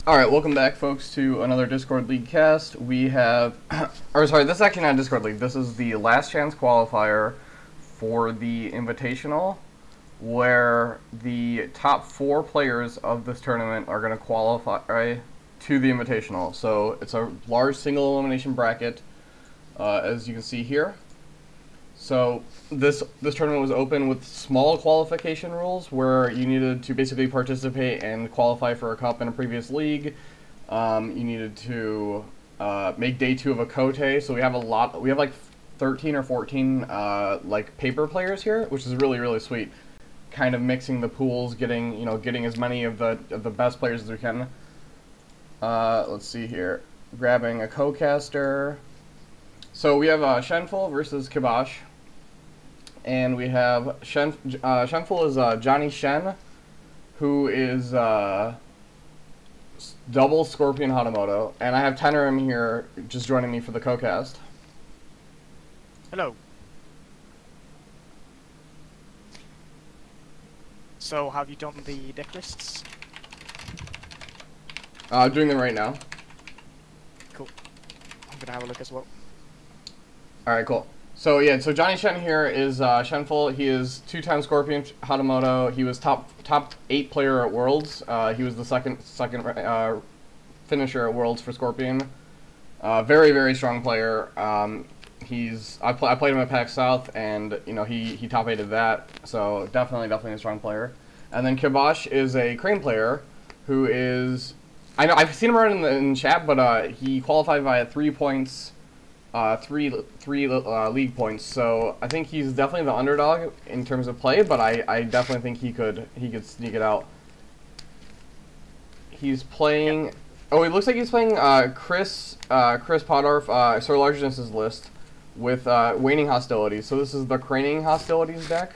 Alright, welcome back, folks, to another Discord League cast. We have, or sorry, this is actually not Discord League. This is the last chance qualifier for the Invitational, where the top 4 players of this tournament are going to qualify to the Invitational. So it's a large single elimination bracket, as you can see here. So this tournament was open with small qualification rules where you needed to basically participate and qualify for a cup in a previous league. You needed to make day 2 of a Kote. So we have like 13 or 14 like paper players here, which is really sweet. Kind of mixing the pools, getting as many of the best players as we can. Let's see here, grabbing a co-caster. So we have Shenful versus Kibosh. And we have Shenful is Johnny Shen, who is double Scorpion Hatamoto, and I have Tenerim here just joining me for the co-cast. Hello. So, have you done the deck lists? I'm doing them right now. Cool. I'm gonna have a look as well. Alright, cool. So yeah, so Johnny Shen here is Shenful. He is 2-time Scorpion Hatamoto. He was top 8 player at Worlds. He was the second finisher at Worlds for Scorpion. Very strong player. I played him at PAX South, and he top 8'd that. So definitely a strong player. And then Kibosh is a Crane player, who is I've seen him around in chat, but he qualified via 3 points. Three league points, so I think he's definitely the underdog in terms of play, but I definitely think he could sneak it out. He's playing. Yep. Oh, it looks like he's playing Chris Podorf, Sir Largeness's list with Waning Hostilities. So this is the Craning Hostilities deck.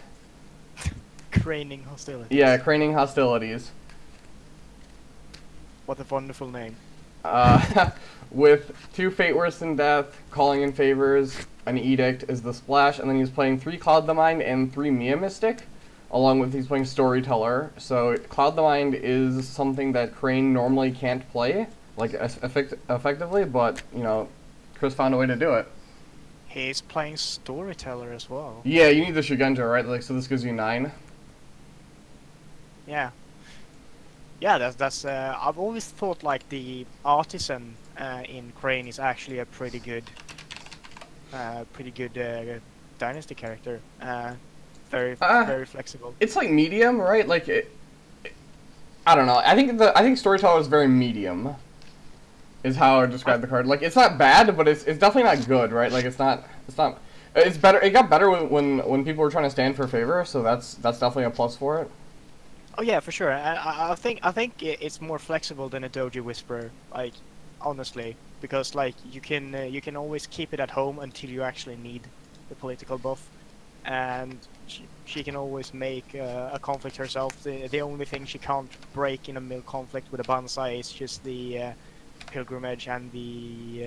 Craning Hostilities. Yeah, Craning Hostilities. What a wonderful name. With 2 Fate Worse Than Death, Calling in Favors, an Edict is the splash, and then he's playing 3 Cloud the Mind and 3 Mia Mystic, along with he's playing Storyteller. So Cloud the Mind is something that Crane normally can't play, like effectively, but Chris found a way to do it. He's playing Storyteller as well. Yeah, you need the Shugenja, right? Like, so this gives you 9. Yeah. Yeah, that's. I've always thought like the artisan in Crane is actually a pretty good dynasty character. Very flexible. It's like medium, right? Like I don't know. I think Storyteller is very medium. Is how I would describe the card. Like, it's not bad, but it's definitely not good, right? Like, it's better. It got better when people were trying to stand for favor, so that's definitely a plus for it. Oh yeah, for sure. I think it's more flexible than a Doji Whisperer, like, honestly, because like you can always keep it at home until you actually need the political buff, and she can always make a conflict herself. The only thing she can't break in a mill conflict with a Banzai is just the pilgrimage and the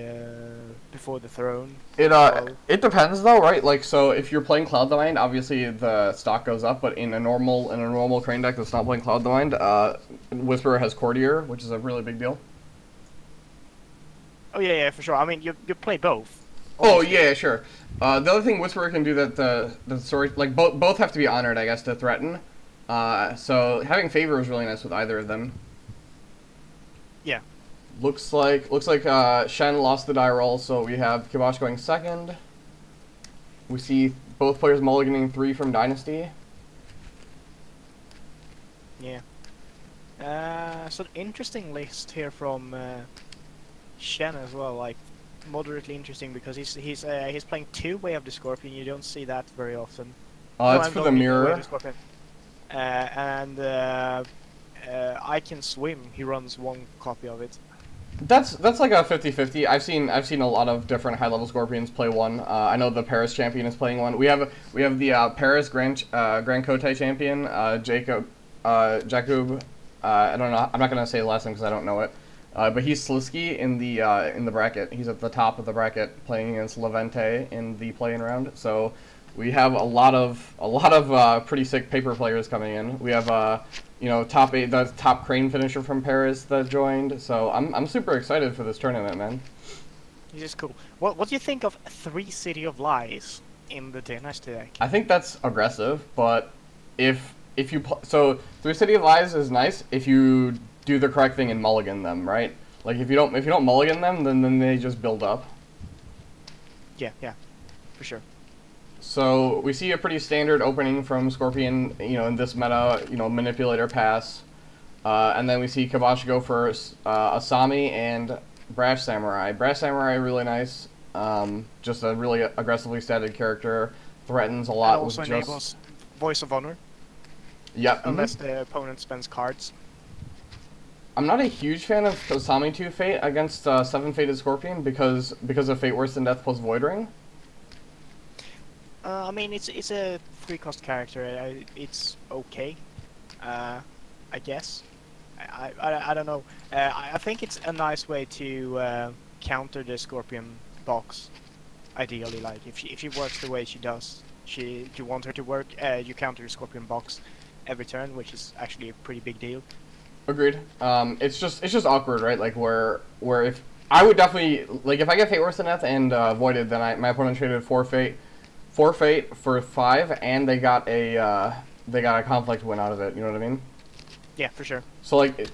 before the throne. It depends though, right? Like, so if you're playing Cloud the Mind, obviously the stock goes up, but in a normal Crane deck that's not playing Cloud the Mind, Whisperer has Courtier, which is a really big deal. Oh yeah, for sure. I mean, you play both. Obviously. Oh yeah, sure. The other thing Whisperer can do that the story, like, both have to be honored, I guess, to threaten. So having favor is really nice with either of them. Yeah. Looks like Shen lost the die roll, so we have Kibosh going second. We see both players mulliganing 3 from Dynasty. Yeah. So interesting list here from Shen as well. Like, moderately interesting because he's playing 2 Way of the Scorpion. You don't see that very often. It's for the mirror. And I Can Swim. He runs 1 copy of it. That's like a 50-50. I've seen a lot of different high level Scorpions play 1. I know the Paris champion is playing 1. We have the Paris Grand Kote champion, Jakub. I don't know. I'm not gonna say the last name because I don't know it. But he's Slisky in the bracket. He's at the top of the bracket playing against Levente in the play-in round. So We have a lot of pretty sick paper players coming in. We have you know, the top crane finisher from Paris that joined. So I'm super excited for this tournament, man. This is cool. What do you think of 3 City of Lies in the Dynasty deck? I think that's aggressive, but if you so 3 City of Lies is nice if you do the correct thing and mulligan them, right? Like if you don't mulligan them, then they just build up. Yeah, for sure. So we see a pretty standard opening from Scorpion, you know, in this meta, you know, manipulator pass, and then we see Kibosh go for Asami and Brash Samurai. Brash Samurai really nice, just a really aggressively statted character, threatens a lot. And also enables Voice of Honor. Yep. Unless the opponent spends cards. I'm not a huge fan of Asami 2 Fate against 7 Fated Scorpion because of Fate Worse Than Death plus Void Ring. I mean, it's a 3-cost character. It's okay, I guess. I don't know. I think it's a nice way to counter the Scorpion box. Ideally, like if she works the way she does, you want her to work. You counter the Scorpion box every turn, which is actually a pretty big deal. Agreed. It's just awkward, right? Like where if I would definitely like if I get Fate Worse Than Death and Voided, then my opponent traded 4 Fate for 5, and they got a conflict win out of it. You know what I mean? Yeah, for sure. So like.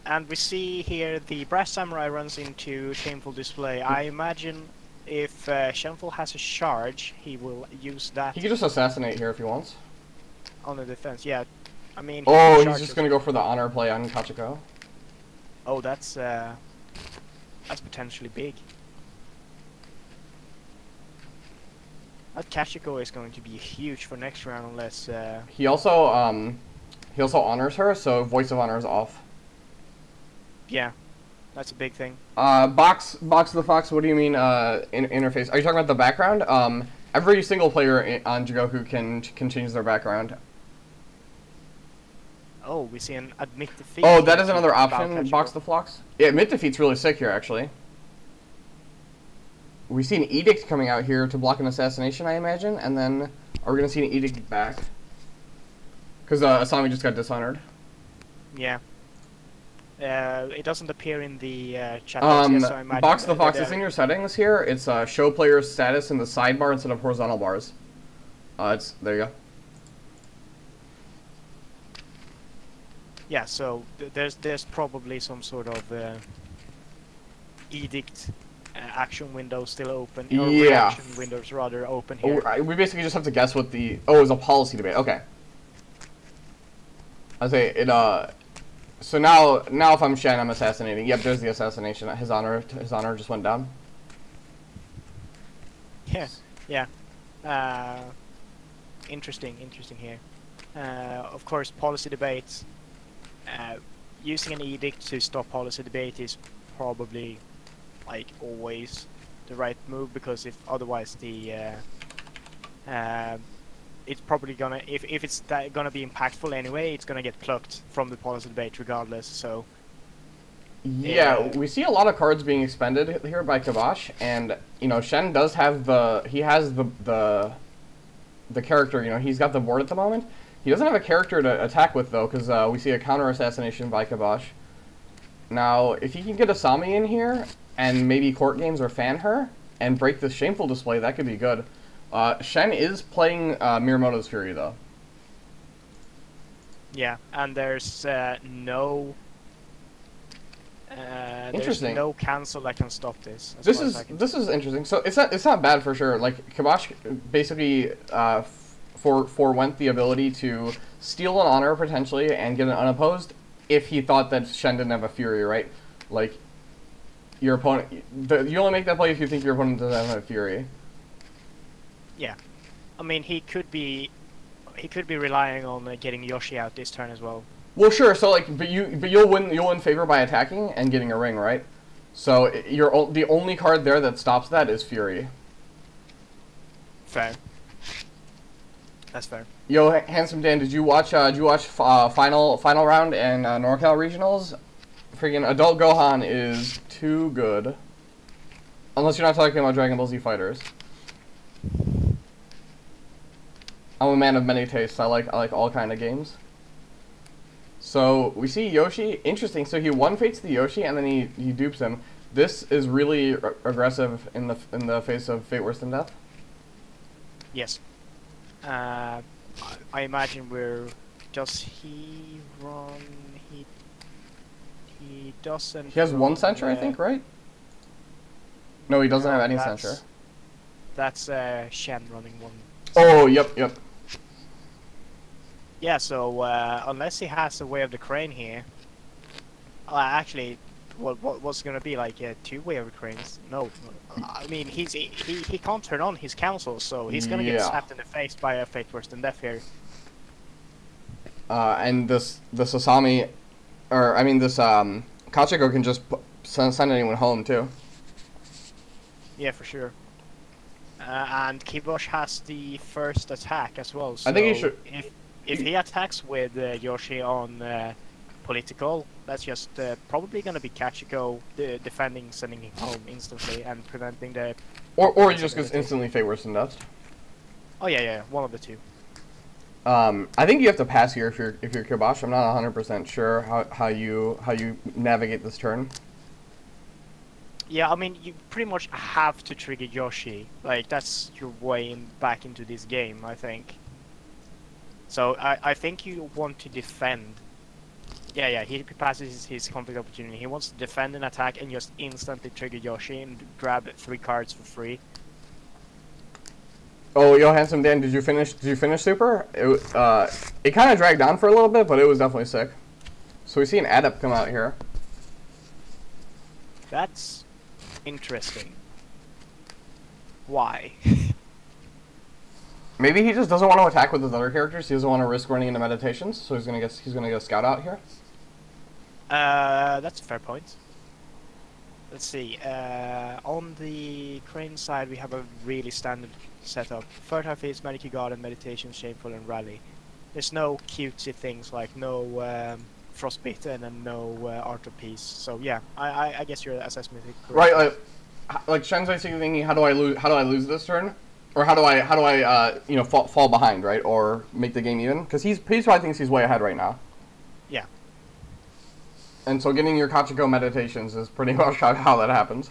And we see here the Brass Samurai runs into Shameful Display. I imagine if Shenful has a charge, he will use that. He could just assassinate here if he wants. On the defense, yeah. I mean. Oh, he's just gonna go for the honor play on Kachiko. Oh, that's potentially big. That Kachiko is going to be huge for next round unless. He also honors her, so Voice of Honor is off. Yeah, that's a big thing. Box the Fox. What do you mean? Interface? Are you talking about the background? Every single player on Jigoku can change their background. Oh, we see an admit defeat. Oh, that is another option. Box the Fox. Yeah, admit defeat's really sick here, actually. We see an edict coming out here to block an assassination, I imagine, and then are we gonna see an edict back? Because Asami just got dishonored. Yeah. It doesn't appear in the chat box yet, so I imagine... Box the Fox, it's in your settings here. It's show player's status in the sidebar instead of horizontal bars. There you go. Yeah, so there's probably some sort of edict action window still open. Or reaction windows rather open here. Oh, we basically just have to guess what the... Oh, it was a policy debate. Okay. I say it. So now if I'm Shen, I'm assassinating. Yep, there's the assassination. His honor just went down. Yeah. Interesting here. Of course, policy debates. Using an edict to stop policy debate is probably, like, always the right move, because if otherwise the it's probably gonna, if it's gonna be impactful anyway, it's gonna get plucked from the policy debate regardless. So yeah, we see a lot of cards being expended here by Kibosh, and you know Shen does have the character. You know, he's got the board at the moment. He doesn't have a character to attack with though, because we see a counter assassination by Kibosh. Now, if he can get Asami in here and maybe court games or fan her and break this Shameful Display, that could be good. Shen is playing Miyamoto's Fury, though. Yeah, and there's no cancel that can stop this. This is interesting. So it's not bad for sure. Like Kibosh basically forewent the ability to steal an honor potentially and get an unopposed if he thought that Shen didn't have a Fury, right? Like your opponent, you only make that play if you think your opponent doesn't have a Fury. Yeah, I mean he could be relying on getting Yoshi out this turn as well. Well, sure. So like, but you'll win favor by attacking and getting a ring, right? So the only card there that stops that is Fury. Fair. That's fair. Yo, Handsome Dan, did you watch final round and NorCal regionals? Freaking Adult Gohan is too good. Unless you're not talking about Dragon Ball Z Fighters. I'm a man of many tastes. I like all kind of games. So we see Yoshi. Interesting. So he one fates the Yoshi and then he dupes him. This is really aggressive in the face of Fate Worse Than Death. Yes. I imagine we're. Does he run? He doesn't. He has one censure, I think, right? No, he doesn't have any censure. That's Shen running one. Oh, yep. Yeah, so unless he has a Way of the Crane here, actually, what's gonna be like two Way of the Cranes? No, I mean he can't turn on his council, so he's gonna get slapped in the face by a Fate Worse Than Death here. And this Asami, or I mean this Kachiko can just send anyone home too. Yeah, for sure. And Kibosh has the first attack as well. So I think he should. If he attacks with Yoshi on political, that's just probably going to be Kachiko defending, sending him home instantly, and preventing the. Or he just gets instantly Fate Worse Than Death. Oh yeah, one of the two. I think you have to pass here if you're Kibosh. I'm not 100% sure how you navigate this turn. Yeah, I mean you pretty much have to trigger Yoshi. Like that's your way back into this game, I think. So I think you want to defend. Yeah, he passes his conflict opportunity. He wants to defend an attack and just instantly trigger Yoshi and grab 3 cards for free. Oh, yo, Handsome Dan, did you finish Super? It kind of dragged on for a little bit, but it was definitely sick. So we see an adept come out here. That's interesting. Why? Maybe he just doesn't want to attack with his other characters. He doesn't want to risk running into meditations, so he's gonna get Scout out here. That's a fair point. Let's see. On the Crane side, we have a really standard setup: Fertile Fields, Manicu Garden, Meditation, Shameful, and Rally. There's no cutesy things like no Frostbitten and no Art of Peace. So yeah, I guess your assessment is correct. Right, like Shen's basically thinking, how do I lose this turn? Or how do I you know, fall behind, right? Or make the game even? Because he probably thinks he's way ahead right now. Yeah. And so getting your Kachiko meditations is pretty much how that happens.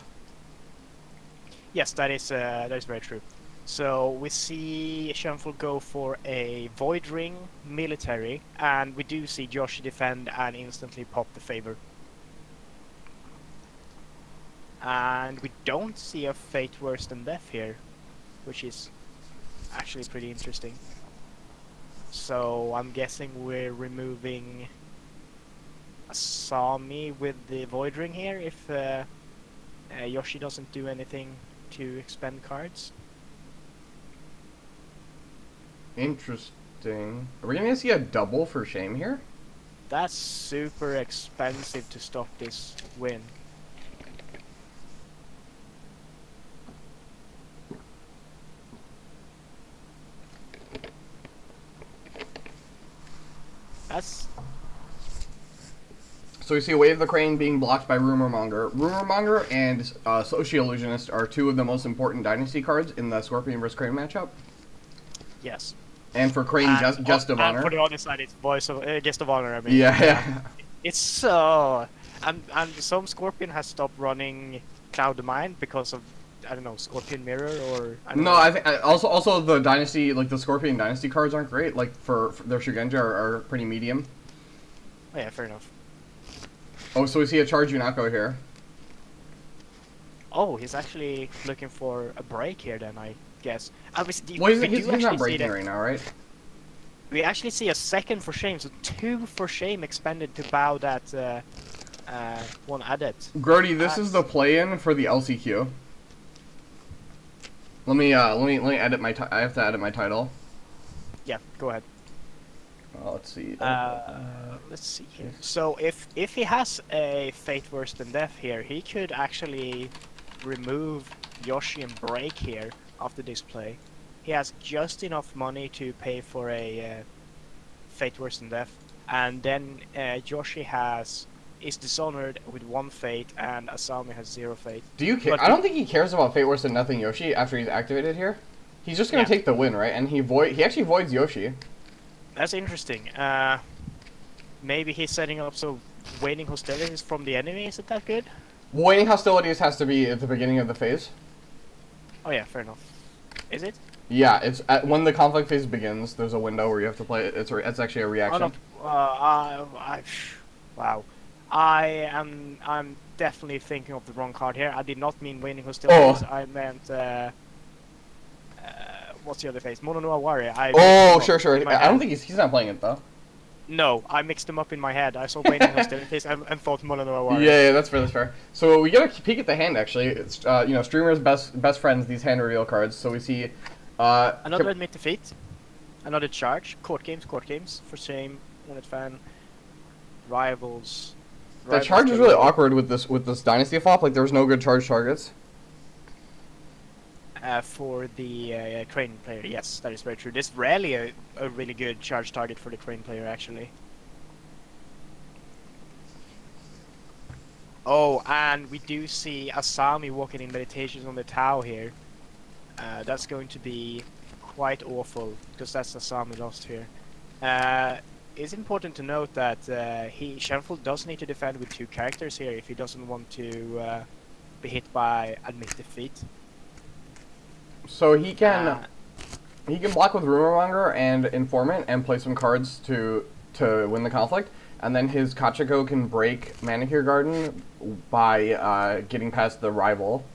Yes, that is very true. So we see Shenful go for a Void Ring military, and we do see Yoshi defend and instantly pop the favor. And we don't see a Fate Worse Than Death here, which is actually pretty interesting. So I'm guessing we're removing Asami with the Void Ring here if Yoshi doesn't do anything to expend cards. Interesting. Are we gonna see a double for Shame here? That's super expensive to stop this win. That's... So we see a Wave of the Crane being blocked by Rumor Monger. Rumor Monger and Socio-Illusionist are 2 of the most important Dynasty cards in the Scorpion vs. Crane matchup. Yes. And for Crane, Guest of Honor. And for the other side, it's Guest of Honor, I mean. Yeah. It's so... And some Scorpion has stopped running Cloud of Mine because of, I don't know, Scorpion Mirror or... I think also the Dynasty, like the Scorpion Dynasty cards aren't great. Like for their Shugenja are pretty medium. Oh yeah, fair enough. Oh, so we see a Charge Unako here. Oh, he's actually looking for a break here then, I guess. He's not breaking right now, right? We actually see a second for Shame, so 2 for Shame expended to bow that one adept. Grody, this is the play-in for the LCQ. Let me edit my. I have to edit my title. Yeah, go ahead. Let's see. Let's see here. So if he has a Fate Worse Than Death here, he could actually remove Yoshi and break here after this play. He has just enough money to pay for a Fate Worse Than Death, and then Yoshi is dishonored with 1 fate, and Asami has 0 fate. Do you care? I don't think he cares about Fate Worse Than Nothing Yoshi after he's activated here. He's just gonna take the win, right? And he actually voids Yoshi. That's interesting. Maybe he's setting up so waning hostilities from the enemy. Is it that good? Waning hostilities has to be at the beginning of the phase. Oh yeah, fair enough. Is it? Yeah, it's when the conflict phase begins. There's a window where you have to play it. It's actually a reaction. Oh, no. Wow. I'm definitely thinking of the wrong card here. I did not mean waning hostilities. Oh. I meant what's the other phase? Mononoa Warrior. Oh, sure. I don't think he's not playing it though. No, I mixed them up in my head. I saw waning hostilities and thought Mononoa Warrior. Yeah, that's fair. So we got a peek at the hand actually. It's streamers' best friends. These hand reveal cards. So we see another admit defeat, another charge. Court games for same unit fan. Rivals. The charge is really awkward with this dynasty flop. Like there was no good charge targets. For the Crane player, yes, that is very true. There's rarely a really good charge target for the Crane player, actually. Oh, and we do see Asami walking in meditations on the Tau here. That's going to be quite awful, because that's Asami lost here. It's important to note that Shenful does need to defend with 2 characters here if he doesn't want to be hit by admit defeat. So he can block with Rumor Monger and Informant and play some cards to win the conflict, and then his Kachiko can break Manicure Garden by getting past the rival.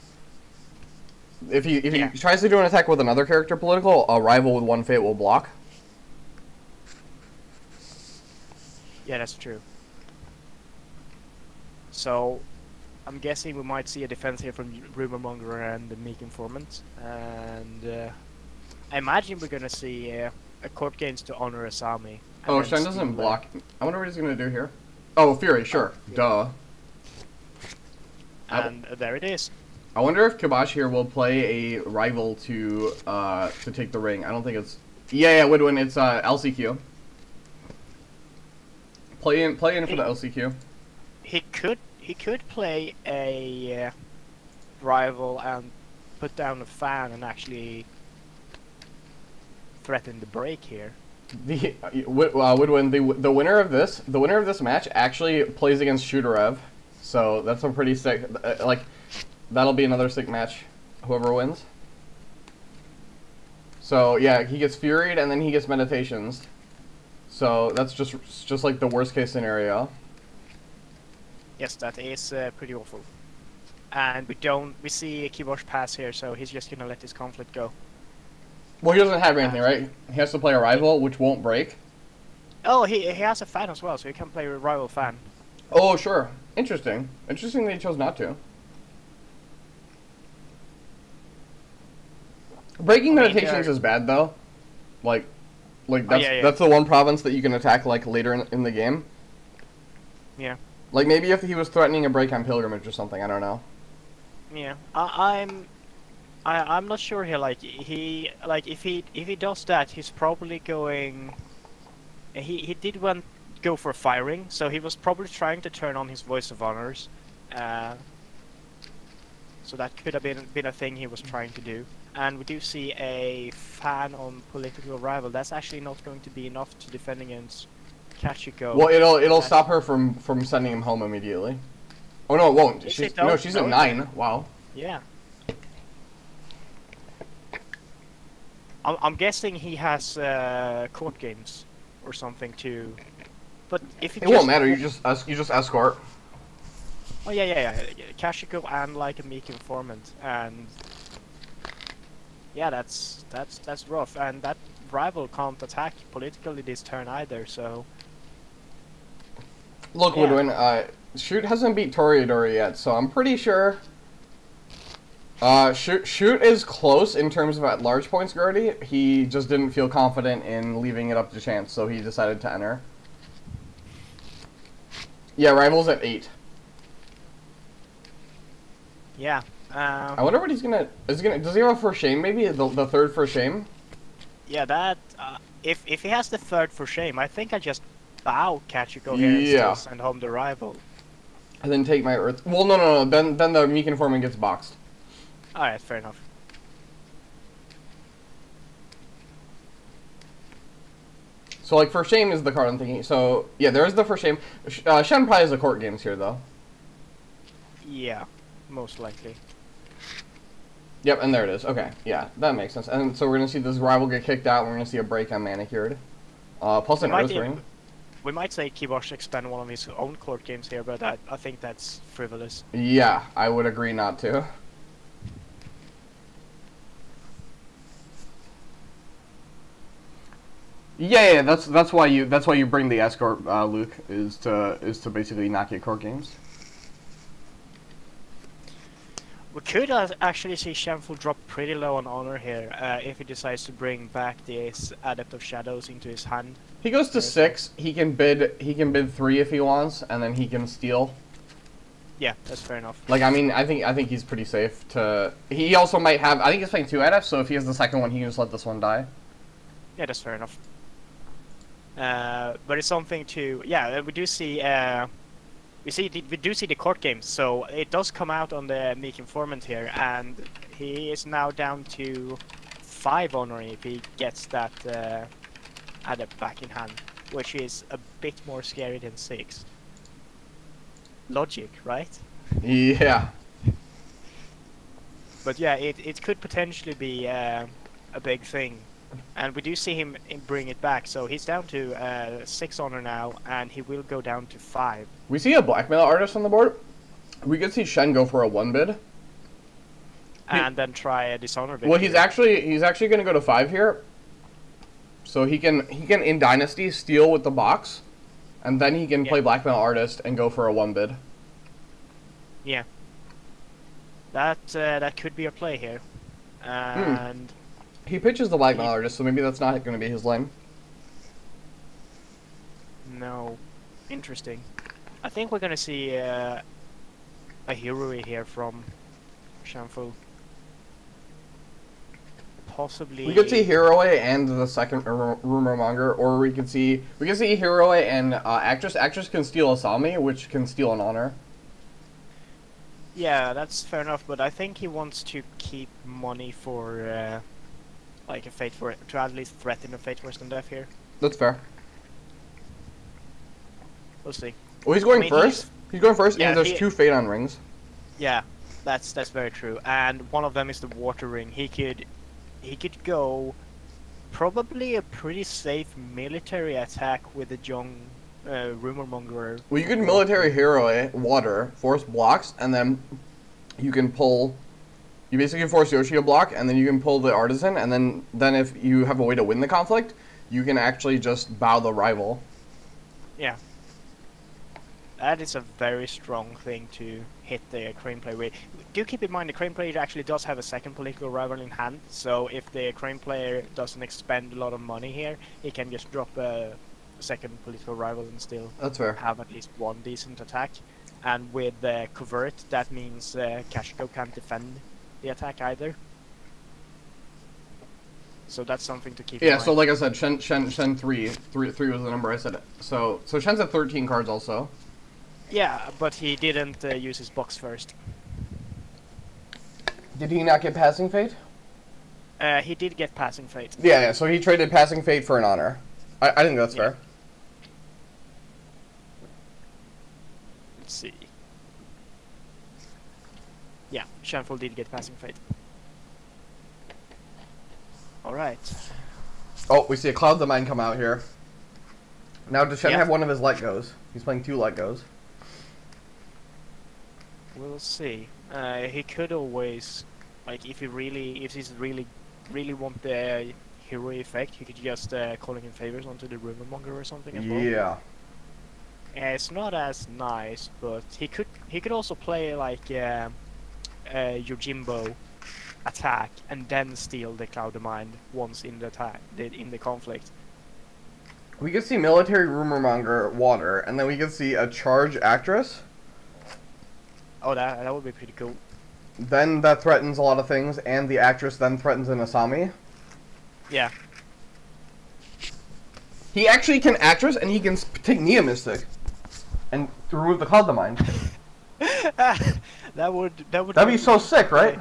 If he tries to do an attack with another character political, a rival with 1 fate will block. Yeah, that's true. So I'm guessing we might see a defense here from Rumor Monger and the Meek Informant, and I imagine we're gonna see a court gains to honor Asami. Oh, Shen doesn't block. I wonder what he's gonna do here. Oh, Fury, sure, yeah. Duh. And there it is. I wonder if Kibosh here will play a rival to take the ring. I don't think it's. Yeah, would win. It's LCQ. Play in for the LCQ. He could play a rival and put down a fan and actually threaten the break here. Woodwin, the winner of this match actually plays against Shooterev, so that's a pretty sick. That'll be another sick match. Whoever wins. So yeah, he gets Furied and then he gets Meditations. So that's just like the worst case scenario. Yes, that is pretty awful. And we see Kibosh pass here, so he's just gonna let this conflict go. Well, he doesn't have anything, right? He has to play a rival, which won't break. Oh, he has a fan as well, so he can play a rival fan. Oh, sure. Interesting. Interesting that he chose not to. Breaking Meditations is bad, though. Like that's the one province that you can attack later in the game. Yeah. Like maybe if he was threatening a break on Pilgrimage or something, I don't know. Yeah, I'm not sure here. If he does that, he's probably going. He did go for firing, so he was probably trying to turn on his Voice of Honors. So that could have been a thing he was trying to do. And we do see a fan on political rival. That's actually not going to be enough to defend against Kachiko. Well, it'll stop her from sending him home immediately. Oh no, it won't. She's at 9. Wow. Yeah. I'm guessing he has court games or something too. But if it won't matter. You just escort. Oh yeah. Kachiko and like a Meek Informant, and yeah, that's rough. And that rival can't attack politically this turn either. So look, yeah. Woodwin, Shoot hasn't beat Toreador yet, so I'm pretty sure. Shoot is close in terms of at large points, Gertie. He just didn't feel confident in leaving it up to chance, so he decided to enter. Yeah, Rival's at 8. Yeah. I wonder what he's gonna. Does he have a for shame? Maybe the third for shame. Yeah, that. If he has the third for shame, I think I just bow Kachiko here and still send home the rival. And then take my Earth. Well, no. Then the Meek Informant gets boxed. Alright, fair enough. So like for shame is the card I'm thinking. So yeah, there is the for shame. Shen probably has the court games here though. Yeah, most likely. Yep, and there it is. Okay, yeah, that makes sense. And so we're gonna see this rival get kicked out. And we're gonna see a break on Manicured. Plus an Artist Ring. We might say Kibosh expand one of his own court games here, but I think that's frivolous. Yeah, I would agree not to. Yeah, that's why you bring the escort, Luke, is to basically not get court games. We could actually see Shenful drop pretty low on honor here if he decides to bring back this Adept of Shadows into his hand. He goes to 6. He can bid 3 if he wants, and then he can steal. Yeah, that's fair enough. Like I mean, I think he's pretty safe to. He also might have. I think he's playing 2 adepts, so if he has the second one, he can just let this one die. Yeah, that's fair enough. But it's something to. Yeah, we do see. We do see the court games, so it does come out on the Meek Informant here, and he is now down to 5 honor if he gets that Adept back in hand, which is a bit more scary than 6. Logic, right? Yeah. But yeah, it could potentially be a big thing. And we do see him bring it back, so he's down to 6 honor now, and he will go down to 5. We see a blackmail artist on the board. We could see Shen go for a 1 bid. And then try a dishonor bid. Well, he's actually going to go to 5 here. So he can in Dynasty steal with the box, and then he can play blackmail artist and go for a 1 bid. Yeah. That could be a play here. And he pitches the blackmail artist, so maybe that's not going to be his lane. No. Interesting. I think we're going to see a hero here from Shenful. Possibly. We could see Hero and the second rumor monger, or we could see Hero and Actress. Actress can steal Asami, which can steal an honor. Yeah, that's fair enough, but I think he wants to keep money for like a fate for to at least threaten a fate worse than death here. That's fair. We'll see. Well, he's going first. He's going first, yeah, and there's 2 fate on rings. Yeah, that's very true. And one of them is the water ring. He could go probably a pretty safe military attack with the young rumor monger. Well, you could military hero water, force blocks, and then you can pull. You basically force Yoshi a block, and then you can pull the artisan, and then if you have a way to win the conflict, you can actually just bow the rival. Yeah. That is a very strong thing to hit the crane player with. Do keep in mind the crane player actually does have a second political rival in hand, so if the crane player doesn't expend a lot of money here, he can just drop a second political rival and still have at least 1 decent attack. And with the covert, that means Kashiko can't defend the attack either. So that's something to keep in mind. Yeah, so like I said, Shen 3 was the number I said. So Shen's at 13 cards also. Yeah, but he didn't use his box first. Did he not get Passing Fate? He did get Passing Fate. Yeah, so he traded Passing Fate for an honor. I think that's fair. Let's see. Yeah, Shenful did get Passing Fate. Alright. Oh, we see a Cloud the Mind come out here. Now, does Shen have one of his let goes? He's playing 2 let goes. We'll see. He could always, like, if he's really want the hero effect, he could just calling in favors onto the rumor monger or something as well. Yeah. It's not as nice, but he could also play like Yojimbo attack and then steal the Cloud of Mind once in the attack in the conflict. We could see military rumor monger water, and then we could see a charge actress. Oh, that would be pretty cool. Then that threatens a lot of things, and the actress then threatens an Asami. Yeah. He actually can actress, and he can take Nia Mystic, and remove the Cloud the Mind. That'd be so sick, right?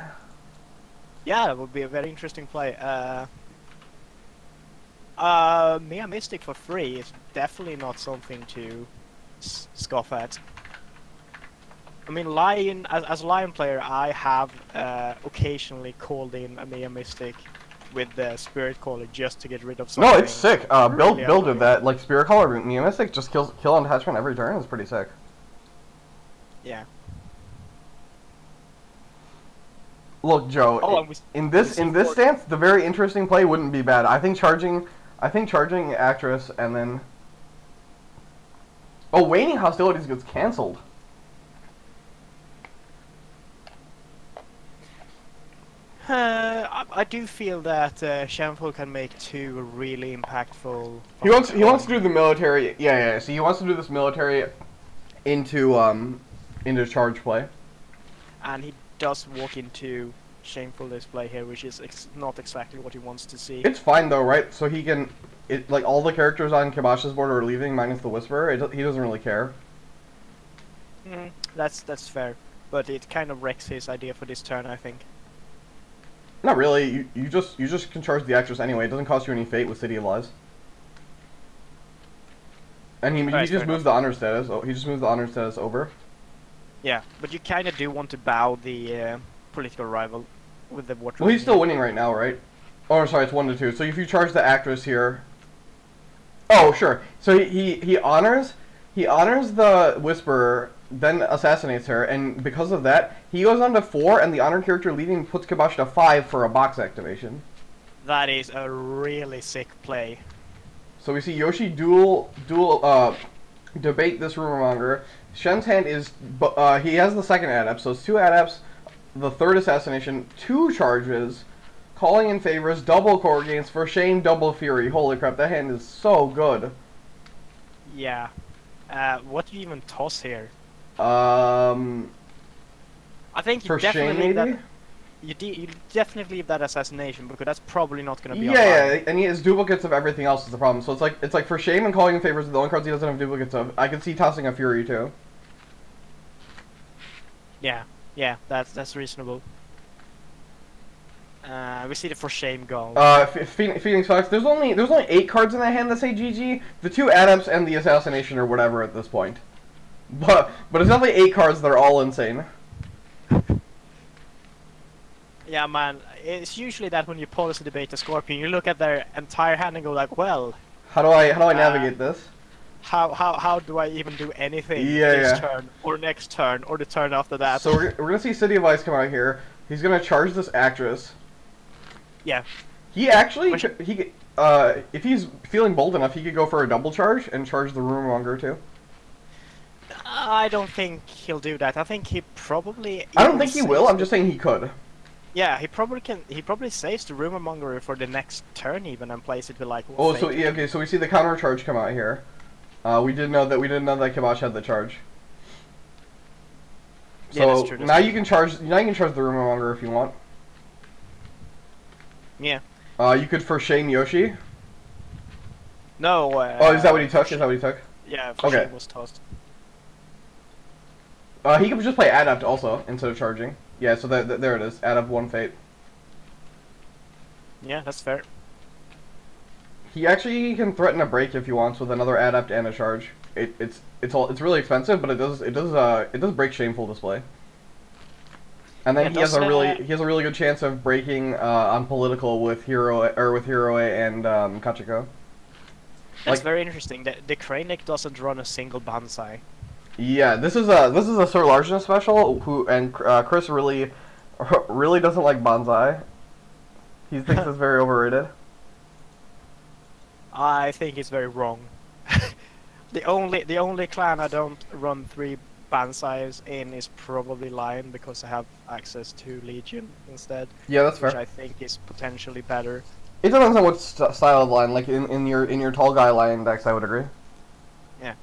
Yeah, that would be a very interesting play. Mia Mystic for free is definitely not something to scoff at. I mean, Lion, as a Lion player, I have occasionally called in a Mia Mystic with the Spirit Caller just to get rid of something. No, it's sick. Really Build with that, like Spirit Caller, Mia Mystic just kill on attachment every turn. Is pretty sick. Yeah. Look, Joe, Oh, in this stance, the very interesting play wouldn't be bad. I think charging Actress and then waning hostilities gets cancelled. I do feel that Shenful can make two really impactful. He wants to do the military. Yeah. So he wants to do this military into charge play. And he does walk into Shameful display here, which is not exactly what he wants to see. It's fine though, right? So he can, like all the characters on Kibosh's board are leaving, minus the Whisperer. He doesn't really care. That's fair, but it kind of wrecks his idea for this turn, I think. Not really. You just can charge the Actress anyway. It doesn't cost you any fate with City of Lies. And he just moves the honor status. Oh, he just moves the honor status over. Yeah, but you kind of do want to bow the political rival with the water. Well, he's still winning right now, right? Oh, sorry, it's 1-2. So if you charge the Actress here. Oh, sure. So he honors the Whisperer, then assassinates her, and because of that, he goes on to 4, and the honored character leaving puts Kibosh to 5 for a box activation. That is a really sick play. So we see Yoshi dual debate this Rumormonger. Shen's hand is he has the second adept, so it's 2 adepts, the third assassination, 2 charges, calling in favors, double core gains, for shame, double fury. Holy crap, that hand is so good. Yeah. What do you even toss here? I think you definitely leave that. You definitely leave that assassination because that's probably not going to be. Yeah, and he has duplicates of everything else is the problem. So it's like for shame and calling in favors are the only cards he doesn't have duplicates of. I could see tossing a fury too. Yeah, that's reasonable. We see the for shame go. Phoenix Fox. There's only 8 cards in that hand that say GG. The 2 adepts and the assassination or whatever at this point. But it's definitely 8 cards that are all insane. Yeah, man. It's usually that when you policy debate a Scorpion, you look at their entire hand and go like, well, how do I navigate this? How do I even do anything this turn or next turn or the turn after that? So we're gonna see City of Ice come out here. He's gonna charge this Actress. Yeah. He actually if he's feeling bold enough, he could go for a double charge and charge the Rumormonger too. I don't think he'll do that. I think he probably. I don't think he will. I'm just saying he could. Yeah, he probably can. He probably saves the Rumormonger for the next turn even and plays it with like. Oh, so yeah, okay. So we see the counter charge come out here. We didn't know that Kibosh had the charge. So yeah, that's true, now you can charge the Rumormonger if you want. Yeah. You could for shame Yoshi. No. Oh, is that what he took? Yeah, for shame was tossed. He could just play Adept also instead of charging. Yeah, so there it is. Adept 1 fate. Yeah, that's fair. He actually can threaten a break if he wants with another Adept and a charge. It's really expensive, but it does break Shameful display. And then he has a really good chance of breaking on political with Hiroe and Kachiko. That's very interesting. The Crane deck doesn't run a single Banzai. Yeah, this is a Sir Largeness special. Chris really doesn't like Banzai. He thinks it's very overrated. I think it's very wrong. The only clan I don't run 3 Banzais in is probably Lion because I have access to Legion instead. Yeah, that's fair. Which I think is potentially better. It depends on what style of Lion. Like in your tall guy Lion decks, I would agree. Yeah.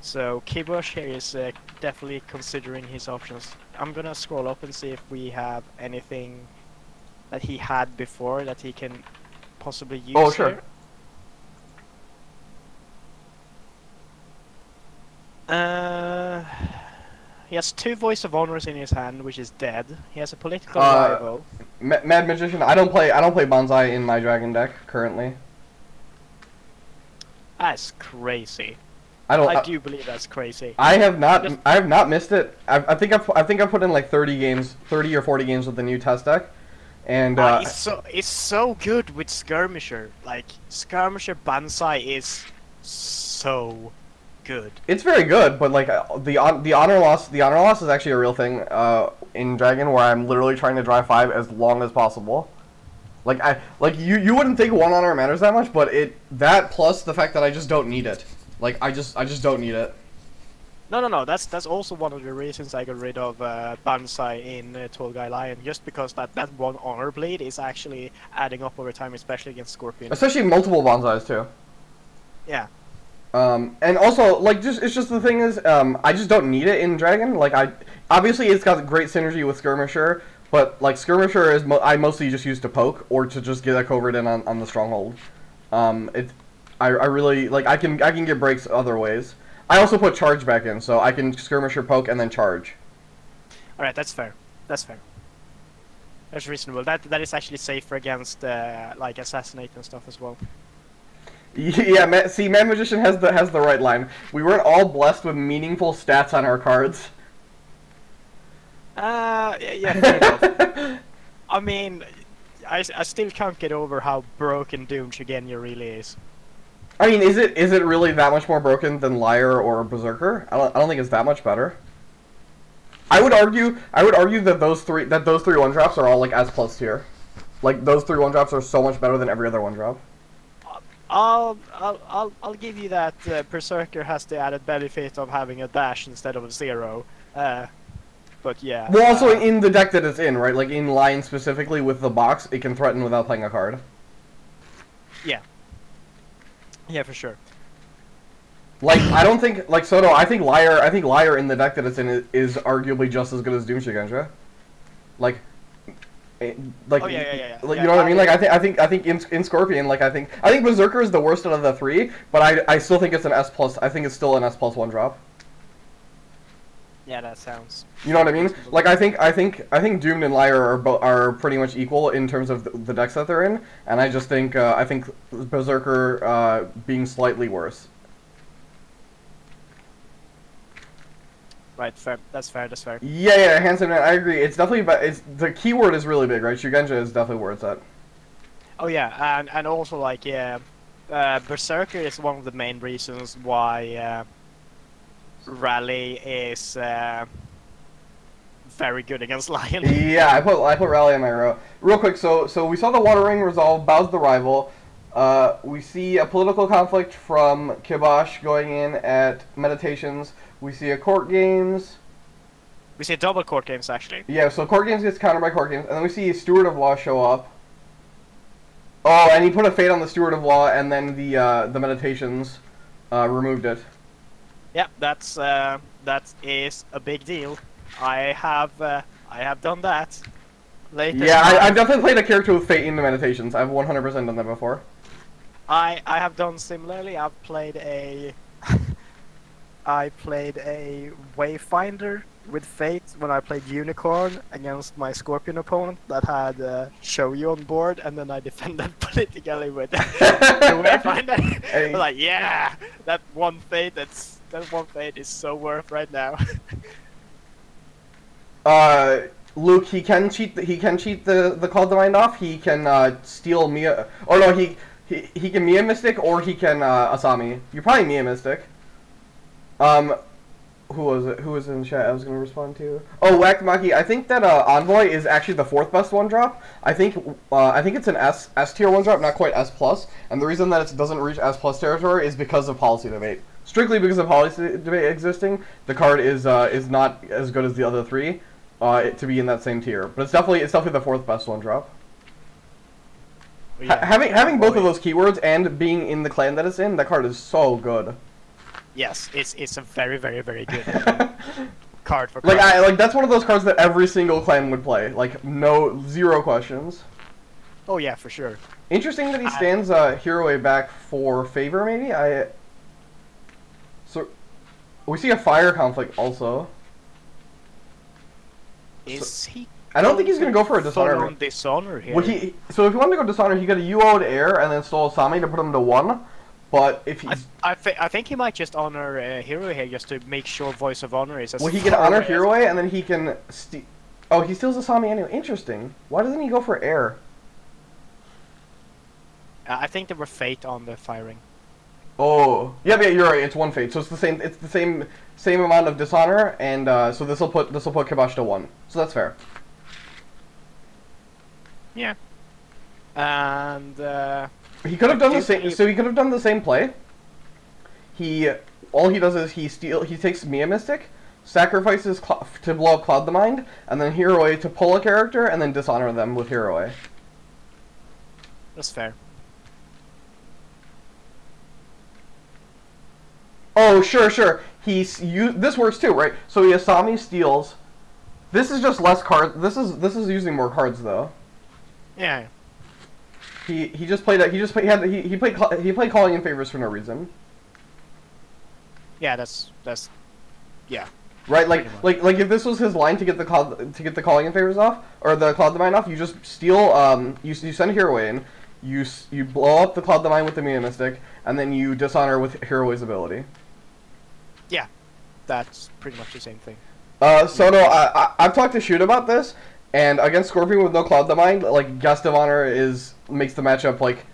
So Kibosh here is definitely considering his options. I'm gonna scroll up and see if we have anything that he had before that he can possibly use. Oh, sure. Here. He has 2 Voice of Honors in his hand, which is dead. He has a political Uh, rival. Mad Magician. I don't play Bonsai in my dragon deck currently. That's crazy. I don't. I do believe that's crazy. I have not missed it. I think I've put in like 30 games, 30 or 40 games with the new test deck, and it's so good with Skirmisher. Like Skirmisher Banzai is so good. it's very good. But like the honor loss is actually a real thing in Dragon, where I'm literally trying to drive 5 as long as possible. Like you wouldn't think 1 honor matters that much, but that plus the fact that I just don't need it. Like I just don't need it. No. That's also one of the reasons I got rid of Banzai in Tall Guy Lion, just because that 1 honor bleed is actually adding up over time, especially against Scorpion. Especially multiple bonsais too. Yeah. And also like it's just the thing is I just don't need it in Dragon. Like obviously it's got great synergy with Skirmisher, but like Skirmisher is I mostly just use to poke or to just get a covert in on the stronghold. I really like I can get breaks other ways. I also put charge back in, so I can Skirmisher, poke, and then charge. All right, that's fair. That's fair. That's reasonable. That is actually safer against like assassinate and stuff as well. Yeah, see, Mad Magician has the right line. We weren't all blessed with meaningful stats on our cards. Yeah, fair enough. I mean, I still can't get over how broken Doom Shigenya really is. I mean, is it really that much more broken than Liar or Berserker? I don't think it's that much better. I would argue that those three 1-drops are all like S+ tier. Like those 3 1-drops are so much better than every other 1-drop. I'll give you that. Berserker has the added benefit of having a dash instead of a 0. But yeah. Well, also in the deck that it's in, right? Like in Lion specifically with the box, it can threaten without playing a card. Yeah. Yeah, for sure. Like I don't think like Soto. I think Liar in the deck that it's in is arguably just as good as Doom Shigenja. Like. Like, oh, yeah. Like, you know what I mean? Like, I think in Scorpion, like, I think Berserker is the worst out of the 3, but I still think it's an S+. I think it's still an S+ 1-drop. Yeah, that sounds. You know what I mean? Like, I think Doomed and Liar are pretty much equal in terms of the decks that they're in, and I just think I think Berserker being slightly worse. Right, fair. That's fair. Yeah, Handsome Man, I agree. It's definitely, but the keyword is really big, right? Shugenja is definitely where it's at. Oh yeah, and also like yeah, Berserker is one of the main reasons why Rally is very good against Lion. Yeah, I put Rally on my row. Real quick, so we saw the Water Ring resolve, bows the rival. We see a political conflict from Kibosh going in at Meditations. We see a Court Games. We see double Court Games, actually. Yeah, so Court Games gets countered by Court Games, and then we see Steward of Law show up. Oh, and he put a Fate on the Steward of Law, and then the Meditations removed it. Yeah, that is a big deal. I have done that. Yeah, I've definitely played a character with Fate in the Meditations. I've 100% done that before. I have done similarly. I've played a I played a Wayfinder with Fate when I played Unicorn against my Scorpion opponent that had Shoyu on board, and then I defended politically with the Wayfinder. Hey. Like, yeah, that one Fate is so worth right now. Luke, he can cheat the Call the Mind off. He can steal Mia. Oh no, he can Mia Mystic, or he can Asami. You're probably Mia Mystic. Who was it? Who was in chat? I was gonna respond to. Oh, Whacked Maki. I think that Envoy is actually the 4th best 1-drop. I think it's an S tier 1-drop, not quite S+. And the reason that it doesn't reach S+ territory is because of policy debate. Strictly because of policy debate existing, the card is not as good as the other 3 to be in that same tier. But it's definitely the 4th best 1-drop. Yeah. Having both of those keywords and being in the clan that it's in, that card is so good. Yes, it's a very, very, very good card for like that's one of those cards that every single clan would play. Like zero questions. Oh yeah, for sure. Interesting that he stands Hero A back for favor, maybe? So we see a fire conflict also. Is he? I don't think he's gonna go for a dishonor. On dishonor here. Well, so if he wanted to go dishonor, he got a UO'd air and then stole Sami to put him to 1. But if he's... I think he might just honor Hero here just to make sure Voice of Honor is as Well, he can honor Hero and then he can... Oh, he steals the Sami anyway. Interesting. Why doesn't he go for air? I think there were fate on the firing. Oh, yeah, you're right. It's 1 fate, so it's the same. It's the same amount of dishonor, and so this will put Kibosh to 1. So that's fair. Yeah. And he could have done the same. So he could have done the same play. All he does is he takes Mia Mystic, sacrifices to blow up Cloud the Mind, and then Hero to pull a character, and then dishonor them with Hero. That's fair. Oh, sure. This works too, right? So he Asami steals. This is just less cards. This is using more cards though. Yeah. He played calling in favors for no reason. Yeah, that's yeah. Right, like if this was his line to get the calling in favors off or the Cloud the Mind off, you just steal you send Hero in, you blow up the Cloud the Mind with the Mia Mystic, and then you dishonor with Hero's ability. Yeah, that's pretty much the same thing. So no, I've talked to Shoot about this, and against Scorpion with no Cloud the Mind, like Guest of Honor makes the matchup like,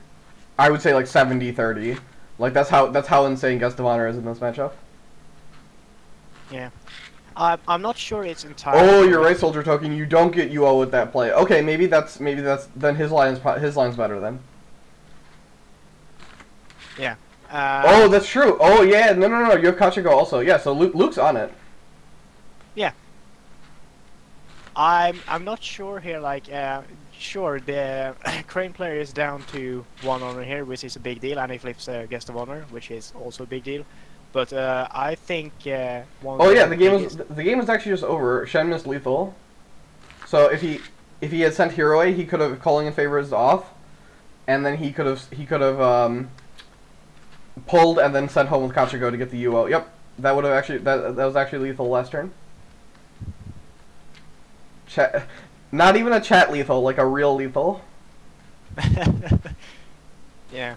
I would say like 70-30. Like that's how insane Guest of Honor is in this matchup. Yeah, I'm not sure it's entirely. Oh, you're right, Soldier Token. You don't get UO with that play. Okay, maybe that's then his line's better then. Yeah. Oh, that's true. Oh, yeah. No. You have Kachiko also. Yeah, so Luke's on it. Yeah. I'm not sure here. Like, sure, the Crane player is down to 1 honor here, which is a big deal, and he flips Guest of Honor, which is also a big deal. But I think Oh yeah, the game was actually just over. Shen missed lethal. So if he had sent Hero, he could have calling in favors off, and then he could have pulled and then sent home with Kachiko to get the UO. Yep, that would have actually that was actually lethal last turn. Chat, not even a chat lethal, like a real lethal. Yeah.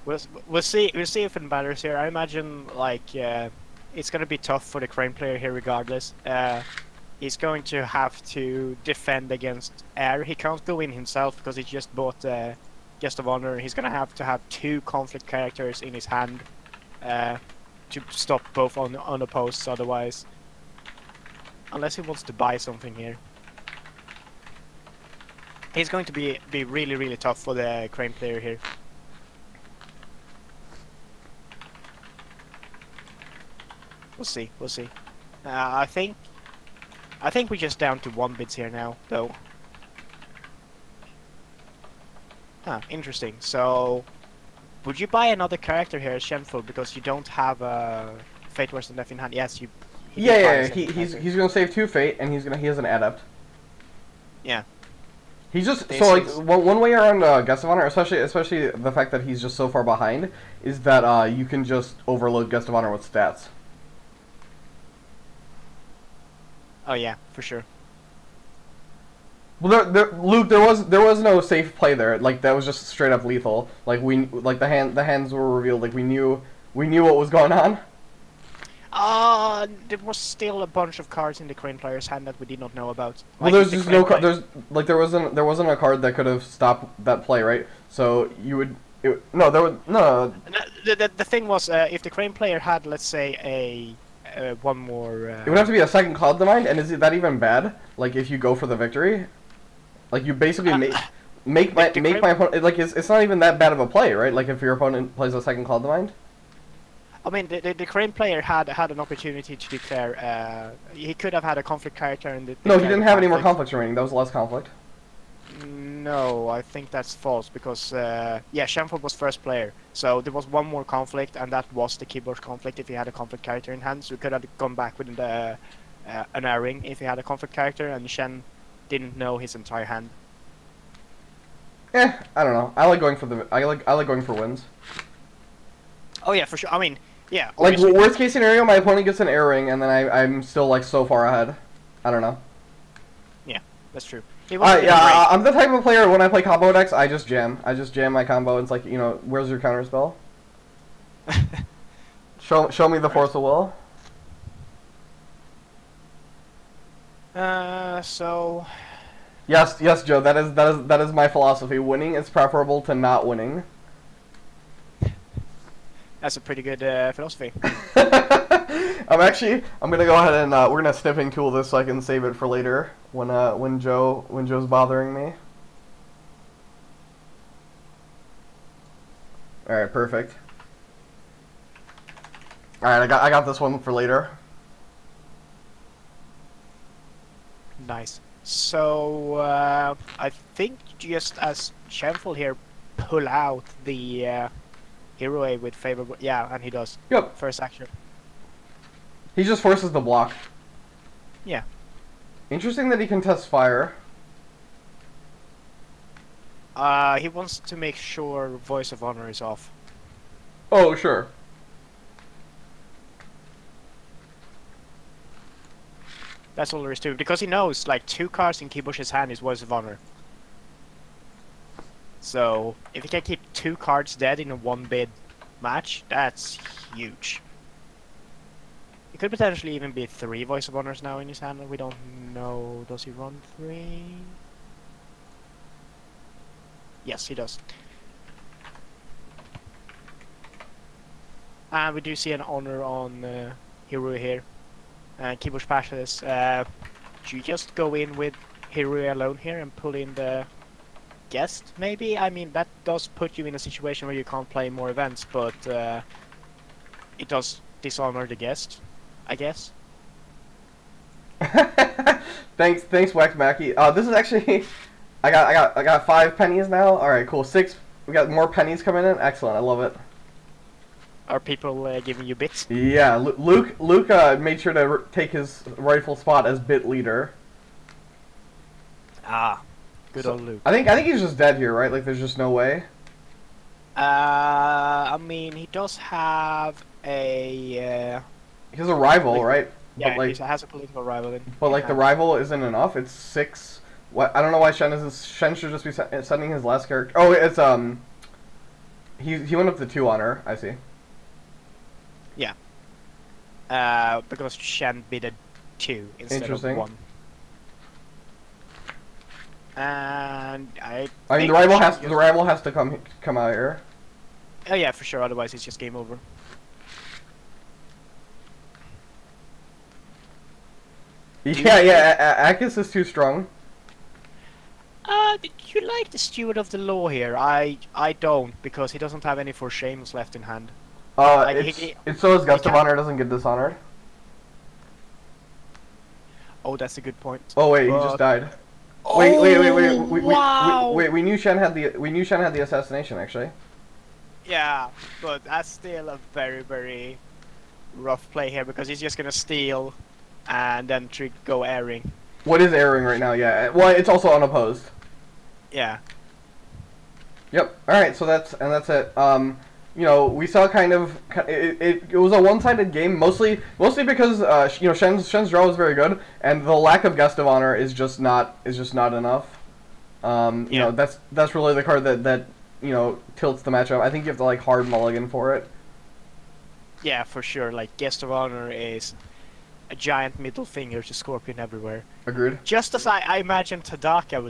We'll see if it matters here. I imagine like it's gonna be tough for the Crane player here regardless. He's going to have to defend against air. He can't go in himself because he just bought Guest of Honor. He's gonna have to have 2 conflict characters in his hand to stop both on the posts otherwise. Unless he wants to buy something here. He's going to be really tough for the Crane player here. We'll see. I think we're just down to 1 bits here now, though. Interesting. So, would you buy another character here, Shenful, because you don't have a Fate Worse Than Death in hand? Yes, you. Yeah. He's gonna save 2 Fate, and he has an Adept. Yeah. He's just so like one way around Guest of Honor, especially the fact that he's just so far behind, is that you can just overload Guest of Honor with stats. Oh yeah, for sure. Well, Luke, there was no safe play there. Like that was just straight up lethal. Like the hands were revealed. Like we knew what was going on. There was still a bunch of cards in the Crane player's hand that we did not know about. Well, there's just no card. There wasn't a card that could have stopped that play, right? So you would. No. The thing was, if the Crane player had, let's say, one more. It would have to be a second Cloud the Mind, and is that even bad? Like if you go for the victory, like you basically make my opponent like it's not even that bad of a play, right? Like if your opponent plays a second Cloud the Mind. I mean, the Crane player had an opportunity to declare. He could have had a conflict character in the. No, he didn't have any more conflicts remaining. That was the last conflict. No, I think that's false because Shenful was first player, so there was one more conflict, and that was the Kibosh conflict. If he had a conflict character in hand, so he could have gone back with an airing if he had a conflict character, and Shen didn't know his entire hand. I don't know. I like going for wins. Oh yeah, for sure. I mean, yeah. Like worst case scenario, my opponent gets an air ring, and then I'm still like so far ahead. I don't know. That's true. He wasn't Yeah, great. I'm the type of player when I play combo decks, I just jam. I just jam my combo. And it's like, you know, where's your counter spell? Show me the force of will. So. Yes, Joe. That is my philosophy. Winning is preferable to not winning. That's a pretty good philosophy. I'm gonna go ahead and we're gonna snipping tool this so I can save it for later when Joe's bothering me. All right, perfect. All right, I got this one for later. Nice. So I think just as Shenful here pull out the hero A with favorable, yeah, and he does. Yep. First action. He just forces the block. Yeah. Interesting that he contests fire. He wants to make sure Voice of Honor is off. Oh, sure. That's all there is to it, because he knows, like, 2 cards in Kibosh's hand is Voice of Honor. So, if he can keep 2 cards dead in a 1-bid match, that's huge. It could potentially even be 3 Voice of Honors now in his hand, we don't know. Does he run 3? Yes, he does. And we do see an honor on Hero here. And Kibosh passes. Do you just go in with Hero alone here and pull in the guest, maybe? I mean, that does put you in a situation where you can't play more events, but it does dishonor the guest, I guess. Thanks, Wax Mackie. This is actually, I got 5 pennies now. All right, cool. 6. We got more pennies coming in. Excellent. I love it. Are people giving you bits? Yeah, Luke made sure to take his rightful spot as bit leader. Ah, good old Luke. I think he's just dead here, right? Like, there's just no way. I mean, he does have a. He has a rival, like, right? Yeah, but, like, he has a political rival. But like the rival isn't enough. It's 6. What? I don't know why Shen should just be sending his last character. Oh, it's He went up to 2 honor. I see. Yeah. Because Shen bidded 2 instead of 1. And I mean, the rival has to come out here. Oh yeah, for sure. Otherwise, it's just game over. Yeah. Akis is too strong. Did you like the Steward of the Law here? I don't, because he doesn't have any for shames left in hand. It's so his Gust of Honor doesn't get dishonored. Oh, that's a good point. Oh wait, he just died. Oh, Wait. We knew Shen had the assassination actually. Yeah, but that's still a very, very rough play here, because he's just gonna steal and then go airing. What is airing right now? Yeah. Well, it's also unopposed. Yeah. Yep. All right. So that's it. You know, we saw it was a one-sided game, mostly because you know, Shen's draw was very good, and the lack of Gust of Honor is just not enough. You know, that's really the card that you know tilts the matchup. I think you have to like hard mulligan for it. Yeah, for sure. Like, Guest of Honor is a giant middle finger to Scorpion everywhere. Agreed. Just as I imagine Tadaka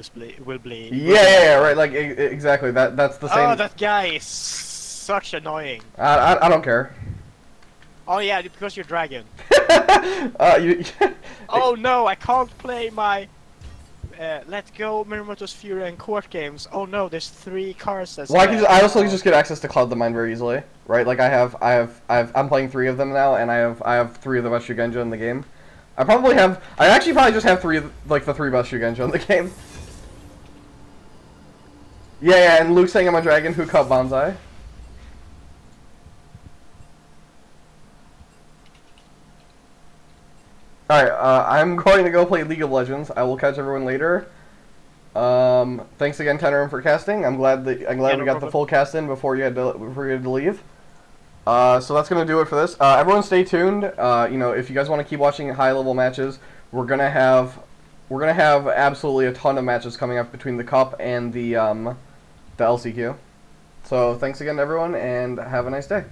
will bleed. Yeah, right. Like exactly. That's the same. Oh, that guy is such annoying. I don't care. Oh yeah, because you're dragon. You. Oh no, I can't play my Let Go, Mirumoto's Fury, and Court games. Oh no, there's 3 cards. That's well, I also just get access to Cloud the Mind very easily, right? Like I'm playing 3 of them now, and I have 3 of the best Shugenja in the game. I actually probably just have 3 like the 3 best Shugenja in the game. Yeah, and Luke saying I'm a dragon who cut bonsai. Alright, I'm going to go play League of Legends. I will catch everyone later. Thanks again, Tenor, for casting. I'm glad we got the full cast in before you had to leave. So that's gonna do it for this. Everyone, stay tuned. You know, if you guys want to keep watching high-level matches, we're gonna have we're gonna have absolutely a ton of matches coming up between the Cup and the LCQ. So thanks again, everyone, and have a nice day.